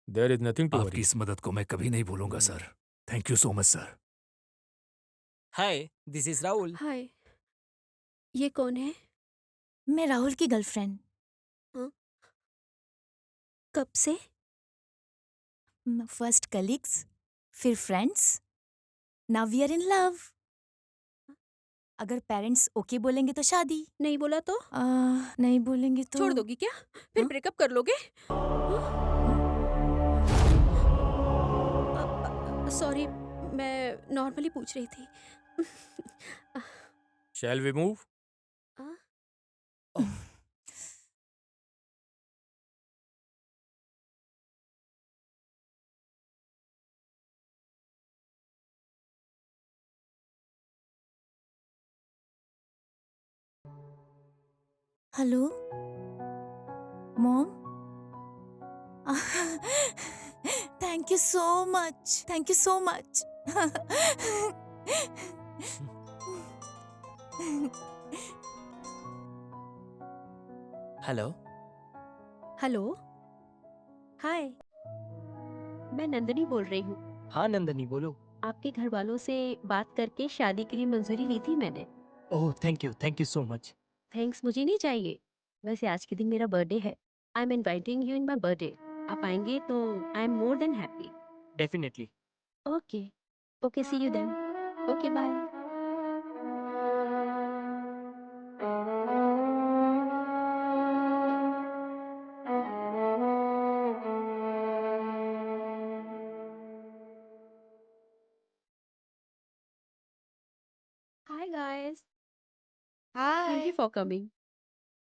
There is nothing to आपकी वरी। इस मदद को मैं कभी नहीं भूलूंगा sir. Thank you so much sir. Hi, this is Rahul. Hi, ये कौन है? मैं राहुल की गर्लफ्रेंड। कब से? फर्स्ट कलीग्स, फिर friends, now we are in love. अगर पेरेंट्स ओके बोलेंगे तो शादी, नहीं बोला तो नहीं बोलेंगे तो छोड़ दोगी क्या? फिर हाँ? ब्रेकअप कर लोगे? सॉरी, मैं नॉर्मली पूछ रही थी। Shall we move? Hello mom. Thank you so much, thank you so much. Hello. Hello, hi, मैं नंदिनी बोल रही हूँ। हाँ नंदनी, बोलो। आपके घर वालों से बात करके शादी के लिए मंजूरी ली थी मैंने। Oh thank you so much. Thanks मुझे नहीं चाहिए। वैसे आज के दिन मेरा बर्थडे है। I am inviting you in my birthday. आप आएंगे तो I am more than happy. Definitely. Okay, okay, see you then. Okay, bye. Hi guys, thank hi. You for coming.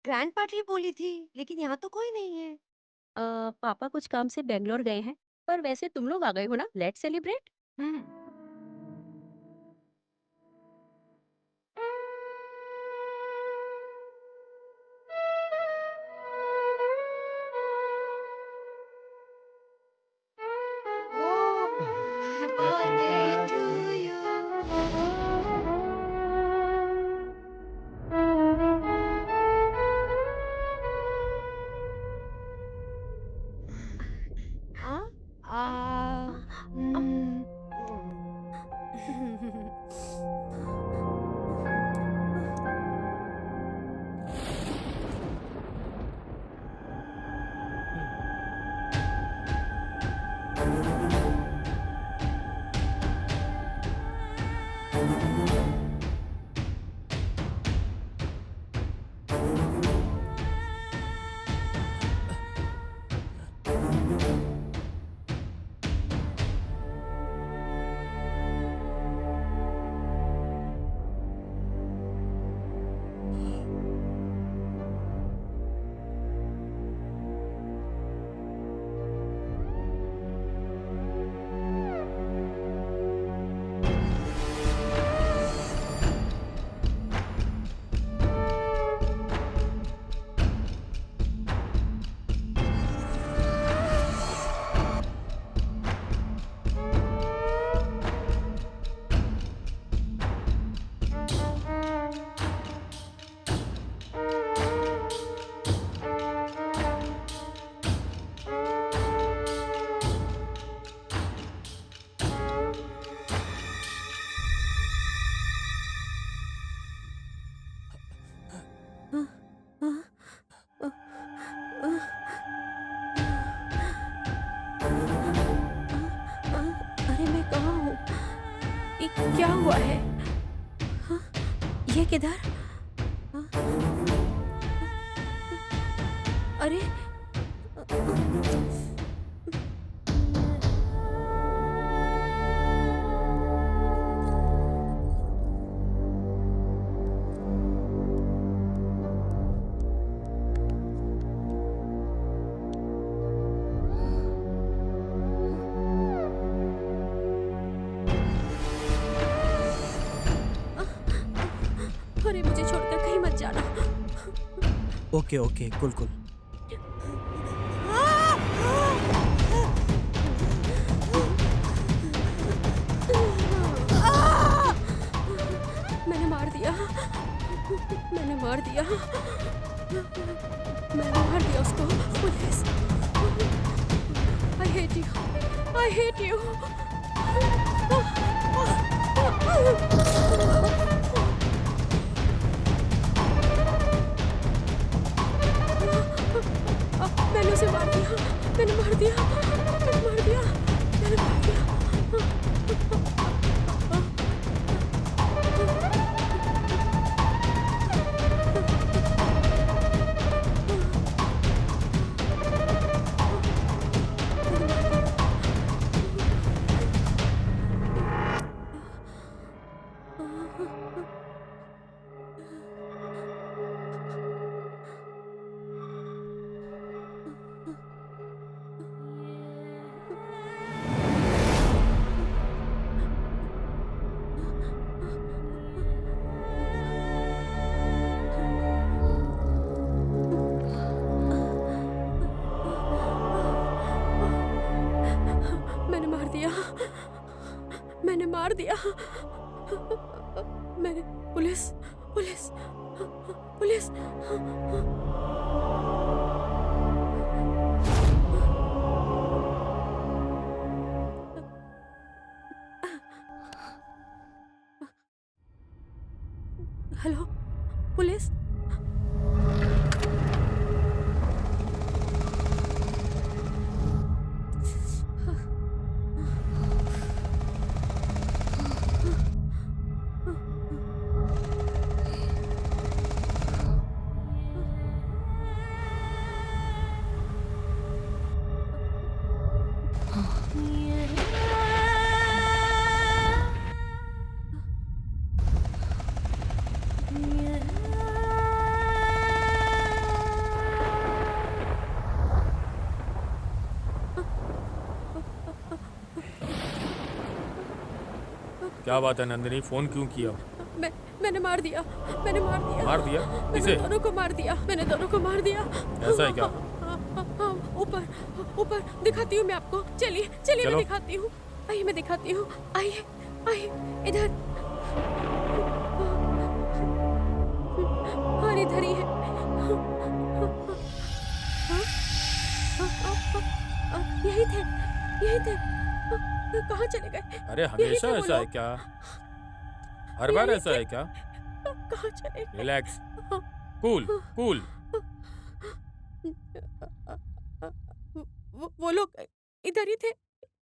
Grand party बोली थी, लेकिन यहाँ तो कोई नहीं है। पापा कुछ काम से बेंगलोर गए हैं, पर वैसे तुम लोग आ गए हो ना, let's celebrate. Birthday to you. हाँ? आ, हम्म। अरे मैं कहाँ हूँ? ये क्या हुआ है? हाँ? ये किधर? हाँ? अरे ओके ओके कुल कुल। मैंने मार दिया, मैंने मार दिया, मैंने मार दिया उसको। Police, I hate you, I hate you. मैंने उसे मार दिया, मैंने मार दिया, मैंने मार दिया, मैंने मार दिया। मैंने मार दिया, मैंने। Police, police, police. Hello, police. क्या बात है नंदिनी, फोन क्यों किया? मैंने मार दिया, मैंने मार दिया। मार दिया? मैंने दोनों को मार दिया, मैंने दोनों को मार दिया। ऐसा है क्या? ऊपर ऊपर दिखाती हूँ मैं आपको। चलिए चलिए मैं दिखाती हूँ। आइए मैं दिखाती हूँ। आइए आइए इधर। और इधर ही है। यही थे, यही थे। कहाँ चले गए? अरे हमेशा ऐसा है क्या? हर बार ऐसा है क्या? कहाँ चले गए? Relax, cool cool. वो लोग इधर ही थे,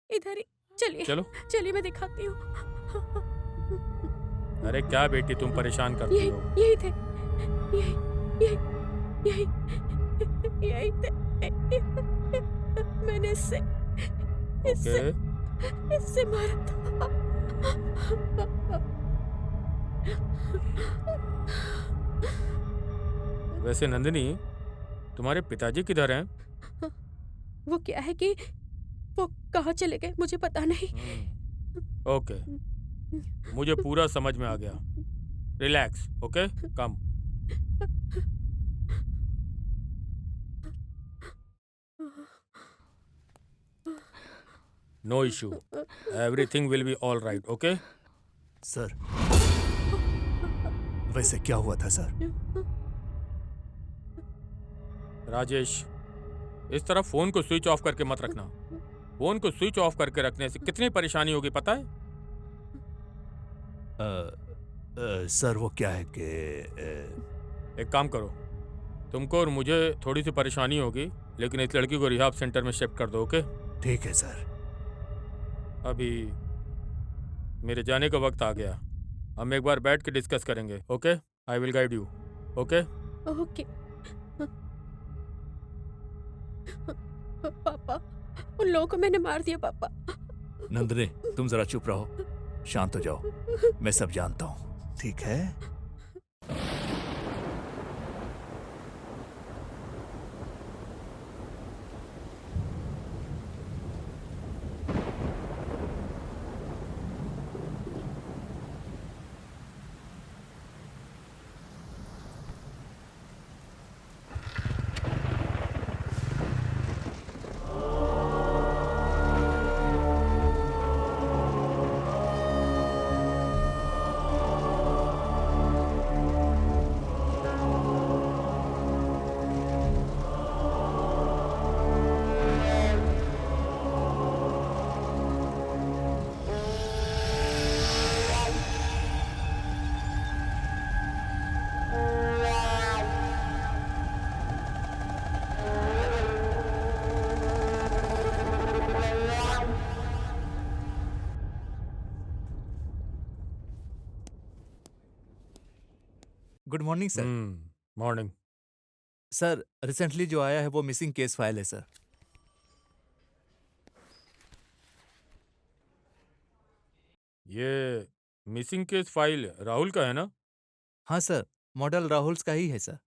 इधर ही। चलिए चलो चलिए मैं दिखाती हूँ। अरे क्या बेटी तुम परेशान करती हो? यही थे, यही थे। मैंने इससे मारा था। वैसे नंदिनी, तुम्हारे पिताजी किधर हैं? वो क्या है कि वो कहाँ चले गए मुझे पता नहीं। ओके, मुझे पूरा समझ में आ गया। Relax, okay, come. No issue, everything will be all right, okay? Sir, वैसे क्या हुआ था सर? राजेश, इस तरह फोन को स्विच ऑफ करके मत रखना। फोन को स्विच ऑफ करके रखने से कितनी परेशानी होगी पता है? सर वो क्या है कि एक काम करो, तुमको और मुझे थोड़ी सी परेशानी होगी, लेकिन इस लड़की को रिहाब सेंटर में शिफ्ट कर दो, ओके? ठीक है सर। अभी मेरे जाने का वक्त आ गया, हम एक बार बैठ के डिस्कस करेंगे, okay? I will guide you, okay? Okay. पापा, उन लोगों को मैंने मार दिया पापा। नंदनी, तुम जरा चुप रहो, शांत हो जाओ। मैं सब जानता हूँ, ठीक है? Good morning sir. Morning. Sir recently जो आया है वो मिसिंग केस फाइल है सर। ये मिसिंग केस फाइल राहुल का है ना? हाँ सर, मॉडल राहुल का ही है sir.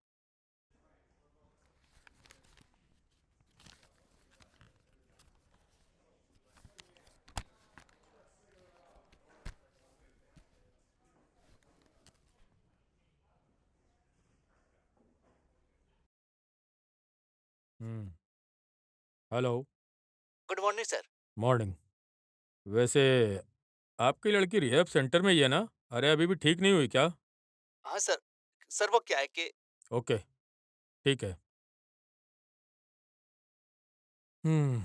Hello. Good morning sir. Morning. वैसे आपकी लड़की रिहैब सेंटर में ही है ना? अरे अभी भी ठीक नहीं हुई क्या? हाँ सर। सर वो क्या है कि ओके, ठीक है। हम्म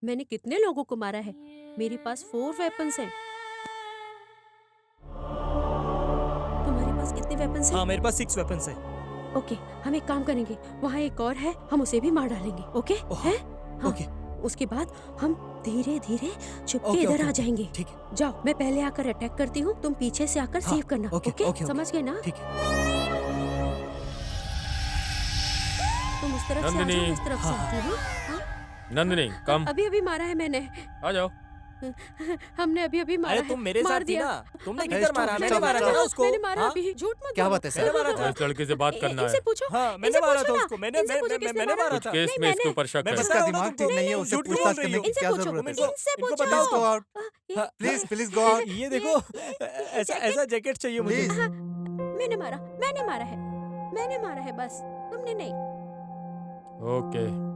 मैंने कितने लोगों को मारा है? मेरे पास 4 वेपन्स हैं। तुम्हारे पास कितने वेपन्स हैं? हाँ मेरे पास 6 वेपन्स है। ओके, हम एक काम करेंगे, वहाँ एक और है, हम उसे भी मार डालेंगे। ओके है? हाँ। ओके उसके बाद हम धीरे धीरे चुपके ओके, इधर ओके, आ जाएंगे। ठीक है जाओ, मैं पहले आकर अटैक करती हूँ, तुम पीछे से आकर हाँ, सेव करना। ओके, ओके, ओके, समझ गए ना? ठीक है। तुम उस तरफ से आ नंदिनी। जाओ, इस तरफ से हाँ, आती हूँ। हाँ? नंदिनी कम अभी अभी मारा है मैंने। आ जाओ। हमने अभी अभी मारा अरे है। तुम मेरे मार साथ थी दिया। ना, तुमने अभी किधर stop, मारा? stop, मैंने stop, मारा था stop. ना उसको। मैंने मारा हाँ? अभी, झूठ मत क्या बोलो। बात है सर? मैंने मारा था। इस लड़के से बात करना इनसे है। पूछो। हाँ इनसे मैंने मारा पूछो था ना। उसको। मैंने इनसे पूछो किसने मैंने मारा? मारा कुछ था। केस नहीं, में इसके मैंने- ऊपर शक मैं है। बता इसका रहा हूँ ना दिमाग तुमको। ठीक नहीं है, नहीं, उसे झूठ क्यों पूछताछ बोल रही करने हो? की इनसे क्या पूछो। जरूरत है इनको- सर? इनसे इनको पूछो। बताओ। Go out. हाँ, प्लीज प्लीज गो आउट। ये देखो ऐसा ऐसा जैकेट चाहिए मुझे। प्लीज। मैंने मारा है, मैंने मारा है, बस तुमने नहीं। ओके।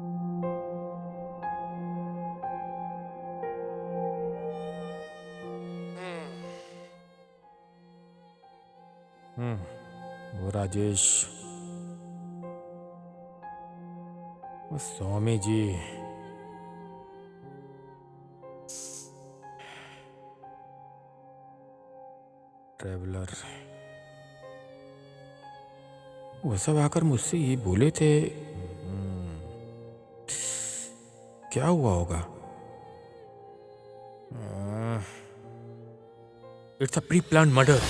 वो राजेश, वो स्वामी जी, ट्रेवलर, वो सब आकर मुझसे ये बोले थे। क्या हुआ होगा? It's a pre plan murder.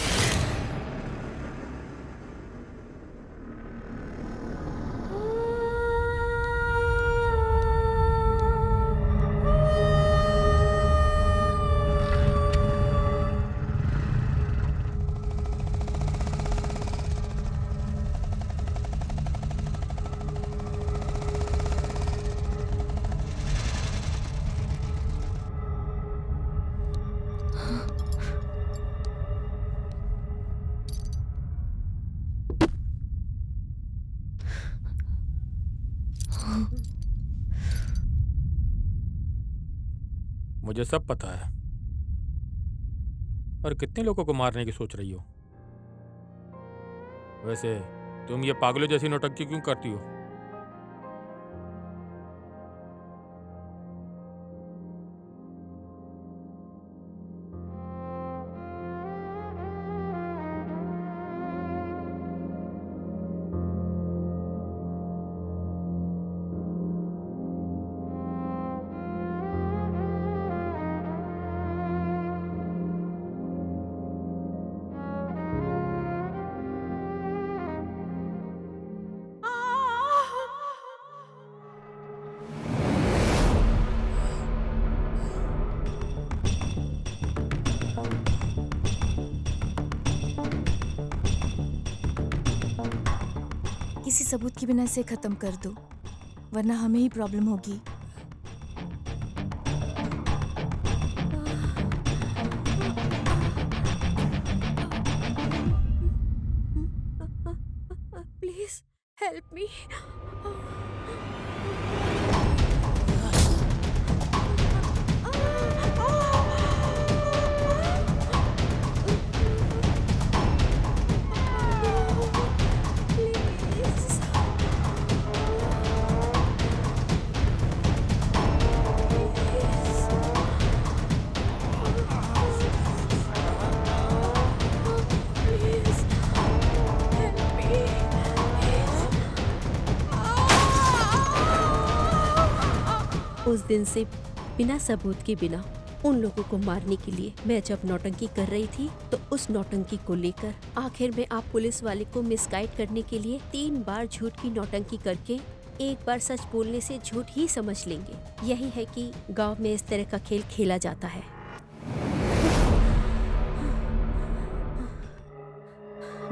मुझे सब पता है। और कितने लोगों को मारने की सोच रही हो? वैसे तुम ये पागलों जैसी नौटंकी क्यों करती हो? किसी सबूत के बिना इसे खत्म कर दो, वरना हमें ही प्रॉब्लम होगी। Please help me. उस दिन से बिना सबूत के बिना उन लोगों को मारने के लिए मैं जब नौटंकी कर रही थी तो उस नौटंकी को लेकर आखिर में आप पुलिस वाले को मिसगाइड करने के लिए 3 बार झूठ की नौटंकी करके एक बार सच बोलने से झूठ ही समझ लेंगे। यही है कि गांव में इस तरह का खेल खेला जाता है।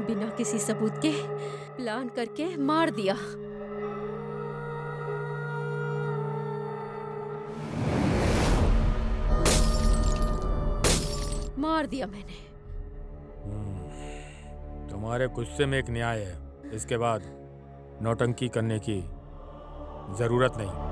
बिना किसी सबूत के प्लान करके मार दिया। मार दिया मैंने। तुम्हारे गुस्से में एक न्याय है, इसके बाद नौटंकी करने की जरूरत नहीं।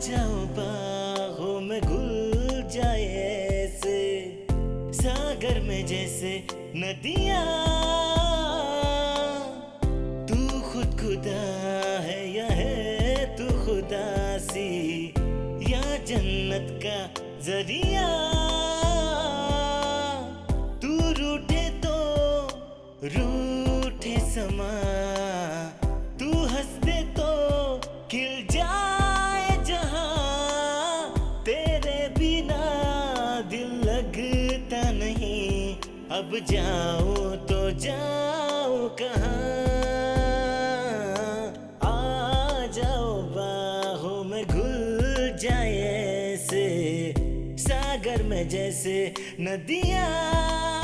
जाओ बाहों में घुल जाए ऐसे सागर में जैसे नदियाँ। तू खुद खुदा है या है तू खुदा सी या जन्नत का जरिया। तू रूठे तो रूठे समा, तू हंस दे तो खिल जाए अब जाओ तो जाओ कहाँ। आ जाओ बाहों में घुल जाए ऐसे सागर में जैसे नदियाँ।